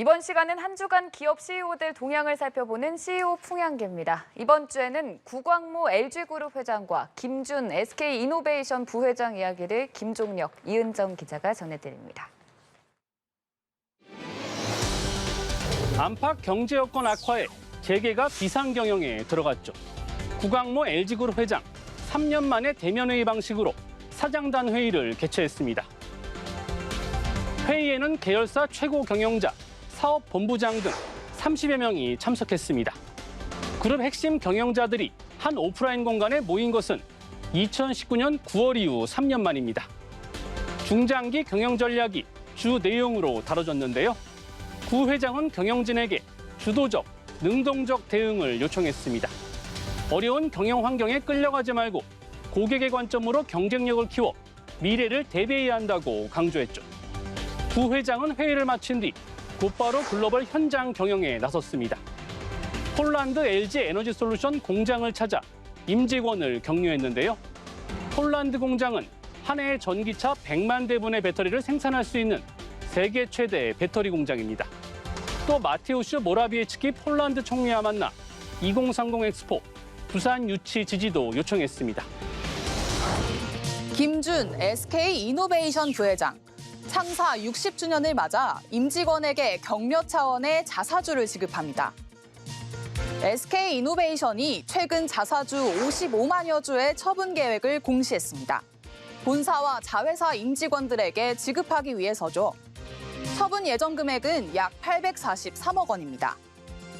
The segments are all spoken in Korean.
이번 시간은 한 주간 기업 CEO들 동향을 살펴보는 CEO 풍향계입니다. 이번 주에는 구광모 LG그룹 회장과 김준 SK이노베이션 부회장 이야기를 김종력, 이은정 기자가 전해드립니다. 안팎 경제 여건 악화에 재계가 비상경영에 들어갔죠. 구광모 LG그룹 회장, 3년 만에 대면회의 방식으로 사장단 회의를 개최했습니다. 회의에는 계열사 최고 경영자, 사업본부장 등 30여 명이 참석했습니다. 그룹 핵심 경영자들이 한 오프라인 공간에 모인 것은 2019년 9월 이후 3년 만입니다. 중장기 경영 전략이 주 내용으로 다뤄졌는데요. 구 회장은 경영진에게 주도적, 능동적 대응을 요청했습니다. 어려운 경영 환경에 끌려가지 말고 고객의 관점으로 경쟁력을 키워 미래를 대비해야 한다고 강조했죠. 구 회장은 회의를 마친 뒤 곧바로 글로벌 현장 경영에 나섰습니다. 폴란드 LG 에너지솔루션 공장을 찾아 임직원을 격려했는데요. 폴란드 공장은 한 해에 전기차 100만 대분의 배터리를 생산할 수 있는 세계 최대 배터리 공장입니다. 또 마테우슈 모라비에츠키 폴란드 총리와 만나 2030 엑스포 부산 유치 지지도 요청했습니다. 김준 SK이노베이션 부회장. 창사 60주년을 맞아 임직원에게 격려 차원의 자사주를 지급합니다. SK이노베이션이 최근 자사주 55만여 주의 처분 계획을 공시했습니다. 본사와 자회사 임직원들에게 지급하기 위해서죠. 처분 예정 금액은 약 843억 원입니다.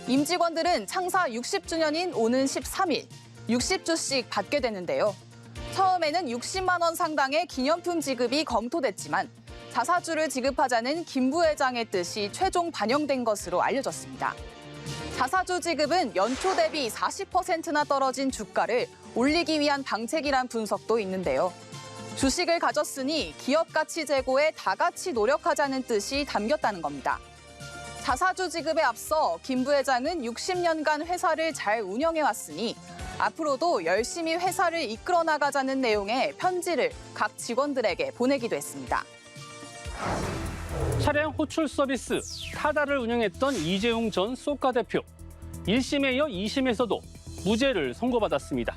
임직원들은 창사 60주년인 오는 13일 60주씩 받게 되는데요. 처음에는 60만 원 상당의 기념품 지급이 검토됐지만 자사주를 지급하자는 김 부회장의 뜻이 최종 반영된 것으로 알려졌습니다. 자사주 지급은 연초 대비 40%나 떨어진 주가를 올리기 위한 방책이란 분석도 있는데요. 주식을 가졌으니 기업 가치 제고에 다 같이 노력하자는 뜻이 담겼다는 겁니다. 자사주 지급에 앞서 김 부회장은 60년간 회사를 잘 운영해왔으니 앞으로도 열심히 회사를 이끌어 나가자는 내용의 편지를 각 직원들에게 보내기도 했습니다. 차량 호출 서비스 타다를 운영했던 이재용 전 쏘카 대표. 1심에 이어 2심에서도 무죄를 선고받았습니다.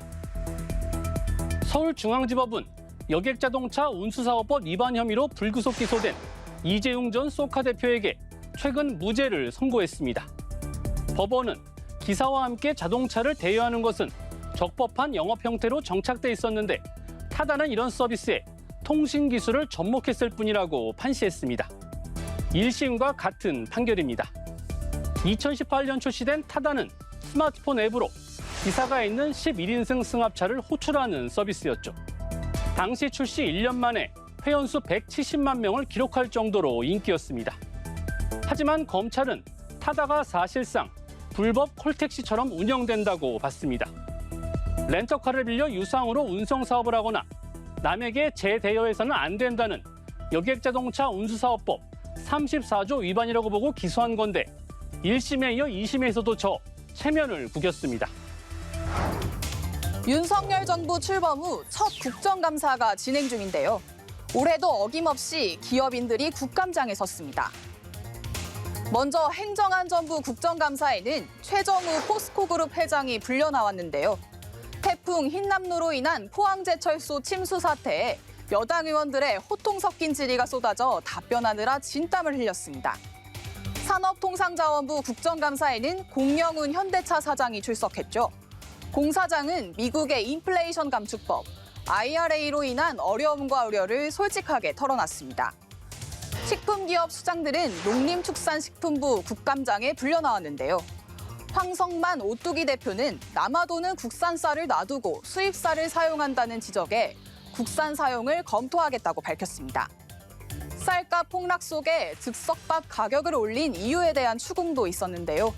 서울중앙지법은 여객자동차 운수사업법 위반 혐의로 불구속 기소된 이재용 전 쏘카 대표에게 최근 무죄를 선고했습니다. 법원은 기사와 함께 자동차를 대여하는 것은 적법한 영업 형태로 정착돼 있었는데 타다는 이런 서비스에 통신 기술을 접목했을 뿐이라고 판시했습니다. 1심과 같은 판결입니다. 2018년 출시된 타다는 스마트폰 앱으로 기사가 있는 11인승 승합차를 호출하는 서비스였죠. 당시 출시 1년 만에 회원수 170만 명을 기록할 정도로 인기였습니다. 하지만 검찰은 타다가 사실상 불법 콜택시처럼 운영된다고 봤습니다. 렌터카를 빌려 유상으로 운송 사업을 하거나 남에게 재대여해서는 안 된다는 여객자동차 운수사업법 34조 위반이라고 보고 기소한 건데 1심에 이어 2심에서도 저 체면을 구겼습니다. 윤석열 정부 출범 후 첫 국정감사가 진행 중인데요. 올해도 어김없이 기업인들이 국감장에 섰습니다. 먼저 행정안전부 국정감사에는 최정우 포스코그룹 회장이 불려 나왔는데요. 태풍 흰남노로 인한 포항제철소 침수 사태에 여당 의원들의 호통 섞인 질의가 쏟아져 답변하느라 진땀을 흘렸습니다. 산업통상자원부 국정감사에는 공영훈 현대차 사장이 출석했죠. 공 사장은 미국의 인플레이션 감축법, IRA로 인한 어려움과 우려를 솔직하게 털어놨습니다. 식품기업 수장들은 농림축산식품부 국감장에 불려 나왔는데요. 황성만 오뚜기 대표는 남아도는 국산쌀을 놔두고 수입쌀을 사용한다는 지적에 국산 사용을 검토하겠다고 밝혔습니다. 쌀값 폭락 속에 즉석밥 가격을 올린 이유에 대한 추궁도 있었는데요.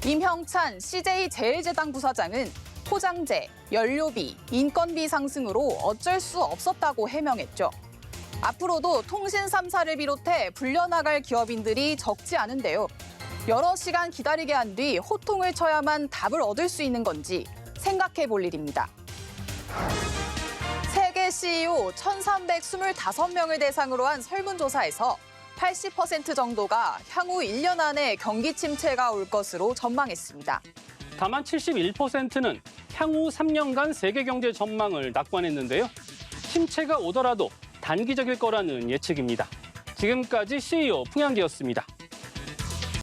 임형찬 CJ제일제당 부사장은 포장재, 연료비, 인건비 상승으로 어쩔 수 없었다고 해명했죠. 앞으로도 통신 3사를 비롯해 불려나갈 기업인들이 적지 않은데요. 여러 시간 기다리게 한 뒤 호통을 쳐야만 답을 얻을 수 있는 건지 생각해 볼 일입니다. 세계 CEO 1,325명을 대상으로 한 설문조사에서 80% 정도가 향후 1년 안에 경기 침체가 올 것으로 전망했습니다. 다만 71%는 향후 3년간 세계 경제 전망을 낙관했는데요. 침체가 오더라도 단기적일 거라는 예측입니다. 지금까지 CEO 풍양기였습니다.